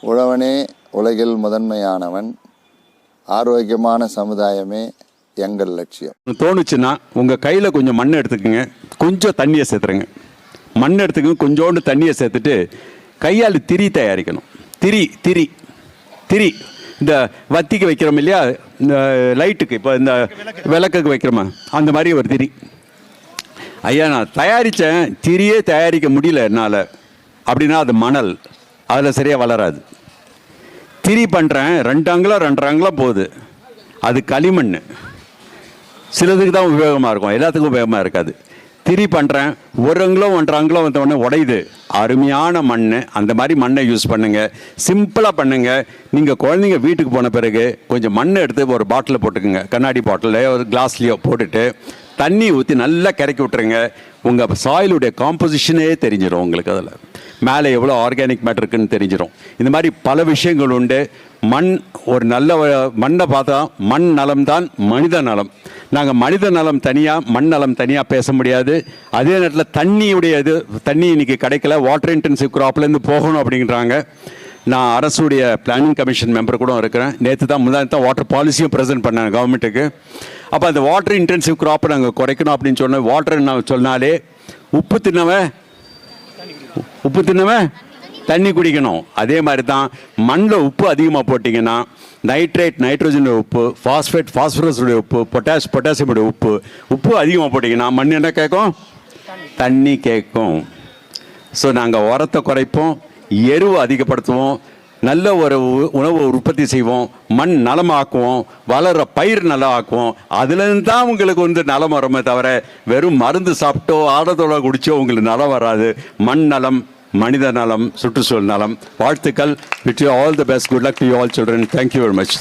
உழவனே உலகில் முதன்மையானவன், ஆரோக்கியமான சமுதாயமே எங்கள் லட்சியம். தோணுச்சுன்னா உங்கள் கையில் கொஞ்சம் மண் எடுத்துக்கோங்க, கொஞ்சம் தண்ணியை சேர்த்துருங்க. மண் எடுத்துக்கோங்க, கொஞ்சோண்டு தண்ணியை சேர்த்துட்டு கையால் திரி தயாரிக்கணும். திரி திரி திரி இந்த வத்திக்கு வைக்கிறோம் இல்லையா, இந்த லைட்டுக்கு, இப்போ இந்த விளக்குக்கு வைக்கிறோமா, அந்த மாதிரி ஒரு திரி. ஐயா நான் தயாரித்தேன், திரியே தயாரிக்க முடியல என்னால் அப்படின்னா அது மணல், அதில் சரியாக வளராது. திரி பண்ணுறேன், 2 அங்குலம் 2.5 அங்குலம் போகுது, அது களிமண். சிலதுக்கு தான் உபயோகமாக இருக்கும், எல்லாத்துக்கும் உபயோகமாக இருக்காது. திரி பண்ணுறேன், 1 அங்குலம் 1.5 அங்குலம் வந்தோடனே உடையுது, அருமையான மண். அந்த மாதிரி மண்ணை யூஸ் பண்ணுங்கள், சிம்பிளாக பண்ணுங்கள். நீங்கள் குழந்தைங்க வீட்டுக்கு போன பிறகு கொஞ்சம் மண் எடுத்து ஒரு பாட்டிலில் போட்டுக்குங்க, கண்ணாடி பாட்டிலில் ஒரு கிளாஸ்லேயோ போட்டுட்டு தண்ணி ஊற்றி நல்லா கரைக்கி விட்டுருங்க. உங்கள் சாயிலுடைய காம்போசிஷனே தெரிஞ்சிடும் உங்களுக்கு, அதில் மேலே எவ்வளோ ஆர்கானிக் மேட்டர் இருக்குன்னு தெரிஞ்சிடும். இந்த மாதிரி பல விஷயங்கள் உண்டு. மண் ஒரு நல்ல மண்ணை பார்த்தா மண் நலம் தான் மனித நலம். நாங்கள் மனித நலம் தனியாக மண் நலம் தனியாக பேச முடியாது. அதே நேரத்தில் தண்ணியுடைய தண்ணி இன்றைக்கி கிடைக்கல, வாட்டர் இன்டென்சிவ் க்ராப்லேருந்து போகணும் அப்படின்றாங்க. நான் அரசுடைய பிளானிங் கமிஷன் மெம்பர் கூட இருக்கிறேன். நேற்று தான் முன்னாடி வாட்டர் பாலிசியும் ப்ரெசென்ட் பண்ணேன் கவர்மெண்ட்டுக்கு. அப்போ அந்த வாட்டர் இன்டென்சிவ் க்ராப்பை நாங்கள் குறைக்கணும் அப்படின்னு சொன்னேன். வாட்டர் நான் சொன்னாலே உப்பு தின்னவன் தண்ணி குடிக்கணும். அதே மாதிரி தான் மண்ணில் உப்பு அதிகமாக போட்டிங்கன்னா நைட்ரேட் நைட்ரோஜனுடைய உப்பு, ஃபாஸ்பேட் ஃபாஸ்பரஸுடைய உப்பு, பொட்டாசியமுடைய உப்பு அதிகமாக போட்டிங்கன்னா மண் என்ன கேட்கும்? தண்ணி கேட்கும். ஸோ நாங்கள் உரத்தை குறைப்போம், எருவை அதிகப்படுத்துவோம், நல்ல ஒரு உணவை உற்பத்தி செய்வோம், மண் நலமாக்குவோம், வளர்கிற பயிர் நல்லா ஆக்குவோம். அதுலேருந்து தான் உங்களுக்கு நலம் வருமே தவிர வெறும் மருந்து சாப்பிட்டோ ஆடத்தோட குடிச்சோ உங்களுக்கு நலம் வராது. மண் நலம், மனித நலம், சுற்றுச்சூழல் நலம். வாழ்த்துக்கள். Which you all the best. Good luck to you all children. Thank you very much.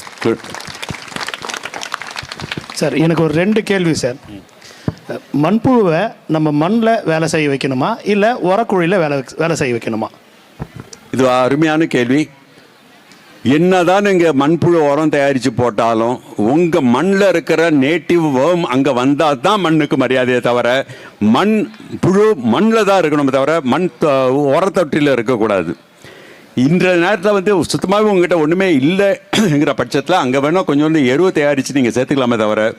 Sir எனக்கு ஒரு 2 கேள்வி சார். மண்புழுவை நம்ம மண்ணில் வேலை செய்ய வைக்கணுமா இல்லை உரக்குழியில் வேலை செய்ய வைக்கணுமா? இது அருமையான கேள்வி. என்னதான் நீங்கள் மண்புழு உரம் தயாரித்து போட்டாலும் உங்கள் மண்ணில் இருக்கிற நேட்டிவ் வேர்ம் அங்கே வந்தால் தான் மண்ணுக்கு மரியாதையை தவிர மண் புழு மண்ணில் தான் இருக்கணுமே தவிர உரத்தொட்டியில் இருக்கக்கூடாது. இன்றைய நேரத்தில் சுத்தமாகவே உங்ககிட்ட ஒன்றுமே இல்லைங்கிற பட்சத்தில் அங்கே வேணால் கொஞ்சோண்டு எருவை தயாரித்து நீங்கள் சேர்த்துக்கலாமே தவிர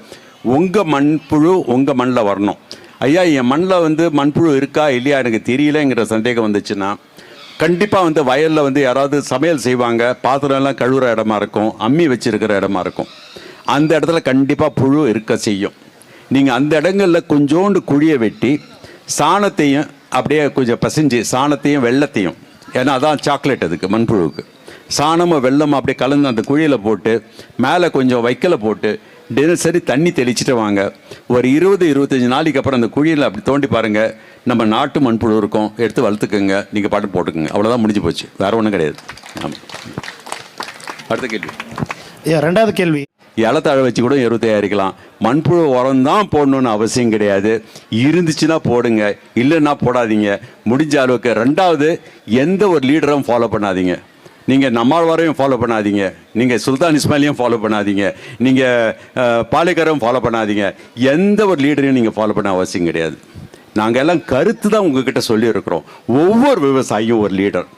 உங்கள் மண்புழு உங்கள் மண்ணில் வரணும். ஐயா என் மண்ணில் மண்புழு இருக்கா இல்லையா எனக்கு தெரியலங்கிற சந்தேகம் வந்துச்சுன்னா கண்டிப்பாக வயலில் யாராவது சமையல் செய்வாங்க, பாத்திரம்லாம் கழுவுற இடமா இருக்கும், அம்மி வச்சுருக்கிற இடமா இருக்கும், அந்த இடத்துல கண்டிப்பாக புழு இருக்க செய்யும். நீங்கள் அந்த இடங்களில் கொஞ்சோண்டு குழியை வெட்டி சாணத்தையும் அப்படியே கொஞ்சம் பசிஞ்சு சாணத்தையும் வெள்ளத்தையும், ஏன்னா அதான் சாக்லேட் அதுக்கு மண்புழுவுக்கு, சாணமும் வெள்ளமும் அப்படியே கலந்து அந்த குழியில் போட்டு மேலே கொஞ்சம் வைக்கலை போட்டு தினசரி தண்ணி தெளிச்சுட்டு வாங்க. ஒரு 20-25 நாளைக்கு அப்புறம் அந்த குழியில் அப்படி தோண்டி பாருங்கள், நம்ம நாட்டு மண்புழு இருக்கும், எடுத்து வளர்த்துக்குங்க, நீங்கள் பாட்டு போட்டுக்குங்க. அவ்வளோதான், முடிஞ்சு போச்சு, வேறு ஒன்றும் கிடையாது. ஆமாம். அடுத்த கேள்வி. 2வது கேள்வி. இலத்தழை வச்சு கூட எருவு தயாரிக்கலாம். மண்புழு உரம் தான் போடணுன்னு அவசியம் கிடையாது. இருந்துச்சுன்னா போடுங்க, இல்லைன்னா போடாதீங்க. முடிஞ்ச அளவுக்கு. 2வது, எந்த ஒரு லீடரும் ஃபாலோ பண்ணாதீங்க. நீங்கள் நம்மாழ்வாரையும் ஃபாலோ பண்ணாதீங்க, நீங்கள் சுல்தான் இஸ்மாயிலையும் ஃபாலோ பண்ணாதீங்க, நீங்கள் பாலேக்கரும் ஃபாலோ பண்ணாதீங்க. எந்த ஒரு லீடரையும் நீங்கள் ஃபாலோ பண்ண அவசியம் கிடையாது. நாங்கள் எல்லாம் கருத்து தான் உங்ககிட்ட சொல்லியிருக்கிறோம். ஒவ்வொரு விவசாயியும் ஒரு லீடர்.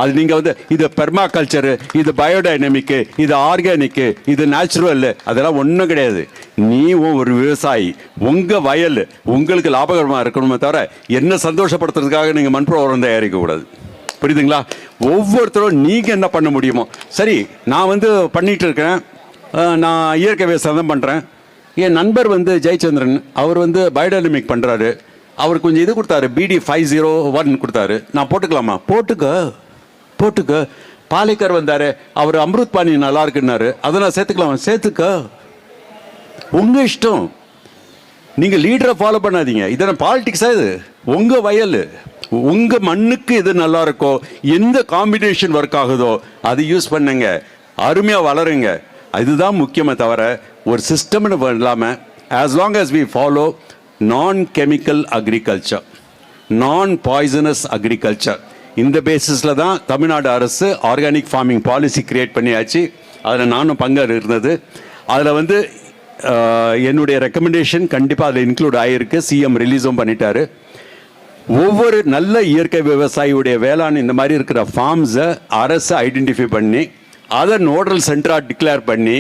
அது நீங்கள் இது பெர்மா கல்ச்சரு, இது பயோடைனமிக்கு, இது ஆர்கானிக்கு, இது நேச்சுரல், அதெல்லாம் ஒன்றும் கிடையாது. நீ ஒரு விவசாயி, உங்கள் வயல் உங்களுக்கு லாபகரமாக இருக்கணுமே தவிர என்ன சந்தோஷப்படுத்துறதுக்காக நீங்கள் மண்புழு உரம் தயாரிக்கக்கூடாது. புரியுதுங்களா? ஒவ்வொருத்தரும் நீங்கள் என்ன பண்ண முடியுமோ. சரி, நான் பண்ணிகிட்டு இருக்கிறேன், நான் இயற்கை விவசாயம் தான் பண்ணுறேன். என் நண்பர் ஜெயச்சந்திரன், அவர் பயோடைனமிக் பண்ணுறாரு, அவர் கொஞ்சம் இது கொடுத்தாரு, BD 501 கொடுத்தாரு. நான் போட்டுக்கலாமா? போட்டுக்க. பாலேக்கர் வந்தார், அவர் அம்ருத் பானி நல்லா இருக்குன்னாரு, அதை நான் சேர்த்துக்கலாமா? சேர்த்துக்க, உங்கள் இஷ்டம். நீங்கள் லீடரை ஃபாலோ பண்ணாதீங்க. இதெல்லாம் பாலிடிக்ஸாக? இது உங்கள் வயல், உங்கள் மண்ணுக்கு எது நல்லா இருக்கோ, எந்த காம்பினேஷன் ஒர்க் ஆகுதோ அது யூஸ் பண்ணுங்க, அருமையாக வளருங்க. இதுதான் முக்கியமே தவிர ஒரு சிஸ்டம்னு இல்லாமல் as long as we follow non-chemical agriculture, non-poisonous agriculture, இந்த பேசிஸில் தான் தமிழ்நாடு அரசு ஆர்கானிக் ஃபார்மிங் பாலிசி கிரியேட் பண்ணியாச்சு. அதில் நானும் பங்கு இருந்தது. அதில் என்னுடைய ரெக்கமெண்டேஷன் கண்டிப்பாக அதில் இன்க்ளூட் ஆகிருக்கு. சிஎம் ரிலீஸும் பண்ணிட்டாரு. ஒவ்வொரு நல்ல இயற்கை விவசாயியுடைய வேளாண் இந்த மாதிரி இருக்கிற ஃபார்ம்ஸை அரசு ஐடென்டிஃபை பண்ணி அதை நோடல் சென்டராக டிக்ளேர் பண்ணி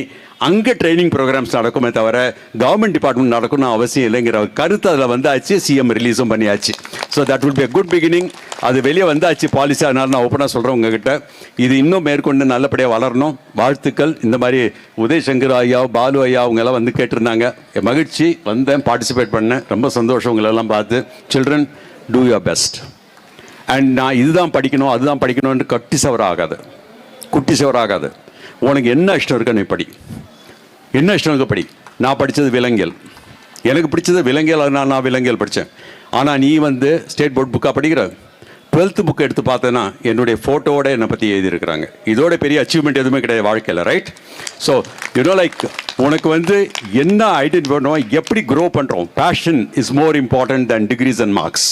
அங்கே ட்ரைனிங் ப்ரோக்ராம்ஸ் நடக்குமே தவிர கவர்மெண்ட் டிபார்ட்மெண்ட் நடக்கணும்னு அவசியம் இல்லைங்கிற கருத்து அதில் வந்தாச்சு. சிஎம் ரிலீஸும் பண்ணியாச்சு. So that will be a good beginning. அது வெளியே வந்தாச்சு பாலிசி. அதனால நான் ஓப்பனாக சொல்கிறேன் உங்ககிட்ட, இது இன்னும் மேற்கொண்டு நல்லபடியாக வளரணும். வாழ்த்துக்கள். இந்த மாதிரி உதயசங்கர் ஐயா, பாலு ஐயா அவங்கெல்லாம் வந்து கேட்டிருந்தாங்க. மகிழ்ச்சி, வந்தேன், பார்ட்டிசிபேட் பண்ணேன். ரொம்ப சந்தோஷம் உங்களெல்லாம் பார்த்து. Children, two your best. And நான் இதுதான் படிக்கணும் அதுதான் படிக்கணும்னு குட்டி சவராகாது. உனக்கு என்ன இஷ்டம் இருக்க நீ படி, என்ன இஷ்டம் இருக்க படி. நான் படித்தது விலங்கியல், எனக்கு பிடிச்சது விலங்கியல், அதனால் நான் விலங்கியல் படித்தேன். ஆனால் நீ வந்து ஸ்டேட் போர்ட் புக்காக படிக்கிற 12th புக்கை எடுத்து பார்த்தேன்னா என்னுடைய ஃபோட்டோவோட என்னை பற்றி எழுதியிருக்கிறாங்க. இதோட பெரிய அச்சீவ்மெண்ட் எதுவுமே கிடையாது வாழ்க்கையில், ரைட்? ஸோ யூனோ லைக் உனக்கு வந்து என்ன ஐடென்டிஃபை பண்ணுவோம், எப்படி க்ரோ பண்ணுறோம். Fashion is more important than degrees and marks.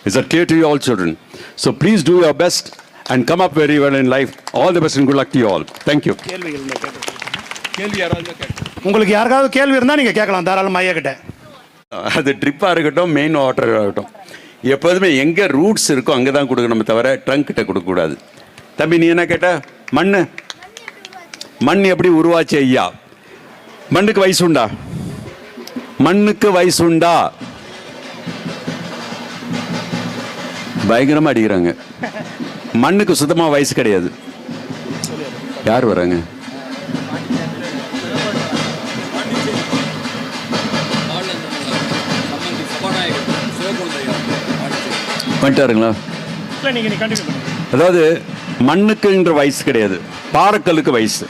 Is that clear to you all children? So please do your best and come up very well in life. All the best and good luck to you all. Thank you. உங்களுக்கு யாருக்காவது கேள்வி இருந்தால் நீங்கள் கேட்கலாம் தாராளமாக ஐயா கிட்ட. அது ட்ரிப்பாக இருக்கட்டும், மெயின் வாட்டராக இருக்கட்டும், எப்போதுமே எங்கே ரூட்ஸ் இருக்கோ அங்கே தான் கொடுக்கணுமே தவிர ட்ரங்க் கிட்ட கொடுக்கக்கூடாது. தம்பி நீ என்ன கேட்ட? மண் எப்படி உருவாச்சு ஐயா? மண்ணுக்கு வயசு உண்டா? மண்ணுக்கு வயசு உண்டா? பயங்கரமாக அடிக்கிறாங்க. மண்ணுக்கு சுத்தமாக வயசு கிடையாது. யார் வராங்க? வந்துட்டாருங்களா? அதாவது மண்ணுக்குன்ற வயசு கிடையாது, பாறைக்கல்லுக்கு வயசு.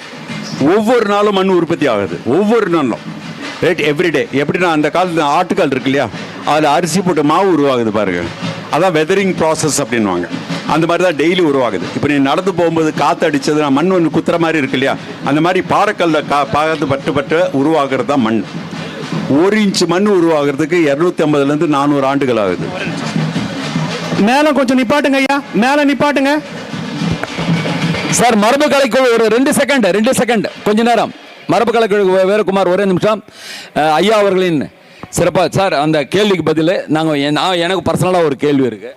ஒவ்வொரு நாளும் மண் உற்பத்தி ஆகுது, ஒவ்வொரு நாளும், ரைட்? எவ்ரிடே. எப்படின்னா அந்த காலத்தில் ஆட்டுக்கால் இருக்கு இல்லையா, அதில் அரிசி போட்டு மாவு உருவாகுது பாருங்க, அதான் வெதரிங் ப்ராசஸ் அப்படின்வாங்க. அந்த மாதிரி தான் டெய்லி உருவாகுது. இப்போ நீ நடந்து போகும்போது காற்று அடித்தது மண் ஒன்று குத்துற மாதிரி இருக்கு இல்லையா, அந்த மாதிரி பாறைக்கல்ல பாகத்து பட்டு உருவாகிறது தான் மண். 1 இன்ச் மண் உருவாகிறதுக்கு 250 to 400 ஆண்டுகள் ஆகுது. மேலே கொஞ்சம் நிப்பாட்டுங்க ஐயா, மேலே நிப்பாட்டுங்க சார். மரபு கலைக்குழு ஒரு 2 செகண்ட் கொஞ்ச நேரம். மரபு கலைக்குழு வீரகுமார், ஒரே நிமிஷம். ஐயா அவர்களின் சிறப்பாக சார் அந்த கேள்விக்கு பதில் எனக்கு பர்சனலாக ஒரு கேள்வி இருக்கு.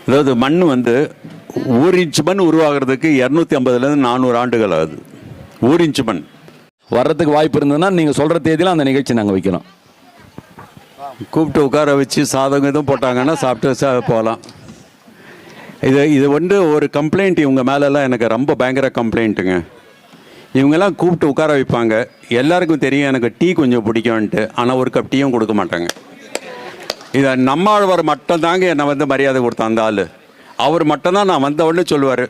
அதாவது மண் வந்து 1 இன்ச் மண் உருவாகிறதுக்கு 250 to 400 ஆண்டுகள் ஆகுது. 1 இன்ச் மண் வர்றதுக்கு வாய்ப்பு இருந்ததுன்னா நீங்கள் சொல்கிற தேதியில் அந்த நிகழ்ச்சி நாங்கள் வைக்கிறோம். கூப்பிட்டு உட்கார வச்சு சாதகம் எதுவும் போட்டாங்கன்னா சாப்பிட்டு போகலாம். இது வந்து ஒரு கம்ப்ளைண்ட் இவங்க மேலெல்லாம் எனக்கு ரொம்ப பயங்கர கம்ப்ளைண்ட்டுங்க. இவங்கெல்லாம் கூப்பிட்டு உட்கார வைப்பாங்க. எல்லாருக்கும் தெரியும் எனக்கு டீ கொஞ்சம் பிடிக்கும்ன்ட்டு, ஆனால் ஒரு கப் டீயும் கொடுக்க மாட்டாங்க. இதை நம்மாழ்வார் மட்டும்தாங்க என்னை வந்து மரியாதை கொடுத்த அந்த ஆள். அவர் மட்டும்தான் நான் வந்த உடனே சொல்லுவார்,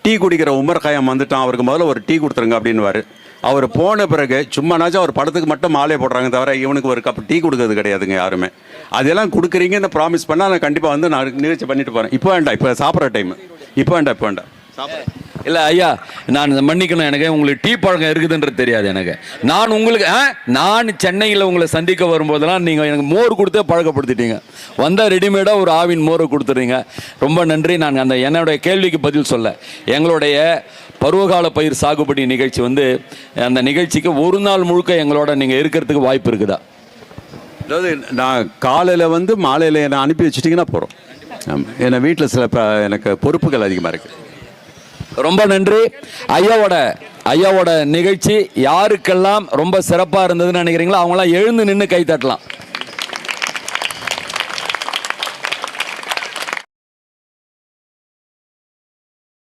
டீ குடிக்கிற உமர் கயாம் வந்துட்டான், அவருக்கு முதல்ல ஒரு டீ கொடுத்துருங்க அப்படின்வார். அவர் போன பிறகு சும்மானாச்சும் அவர் படத்துக்கு மட்டும் மாலையை போடுறாங்க தவிர இவனுக்கு ஒரு கப் டீ கொடுக்கறது கிடையாதுங்க யாருமே. அதெல்லாம் கொடுக்குறீங்கன்னு ப்ராமிஸ் பண்ணால் நான் கண்டிப்பாக வந்து நான் நிகழ்ச்சி பண்ணிட்டு போகிறேன். இப்போ வேண்டாம், இப்போ சாப்பிட்ற டைம், இப்போ வேண்டாம். இல்லை ஐயா, நான் மன்னிக்கணும், எனக்கு உங்களுக்கு டீ பழக்கம் இருக்குதுன்றது தெரியாது எனக்கு. நான் சென்னையில் உங்களை சந்திக்க வரும்போதெல்லாம் நீங்கள் எனக்கு மோர் கொடுத்தே பழக்கப்படுத்திட்டீங்க. வந்தால் ரெடிமேடாக ஒரு ஆவின் மோரை கொடுத்துறீங்க. ரொம்ப நன்றி. நான் அந்த என்னுடைய கேள்விக்கு பதில் சொல்ல, எங்களுடைய பருவகால பயிர் சாகுபடி நிகழ்ச்சி வந்து அந்த நிகழ்ச்சிக்கு ஒரு நாள் முழுக்க எங்களோட நீங்கள் இருக்கிறதுக்கு வாய்ப்பு இருக்குதா? அதாவது நான் காலையில் வந்து மாலையில் என்னை அனுப்பி வச்சுட்டிங்கன்னா போகிறோம். என்னை வீட்டில் சில எனக்கு பொறுப்புகள் அதிகமாக இருக்குது. ரொம்ப நன்றி. ஐயாவோட நிகழ்ச்சி யாருக்கெல்லாம் ரொம்ப சிறப்பாக இருந்ததுன்னு நினைக்கிறீங்களோ அவங்களாம் எழுந்து நின்று கை தட்டலாம்.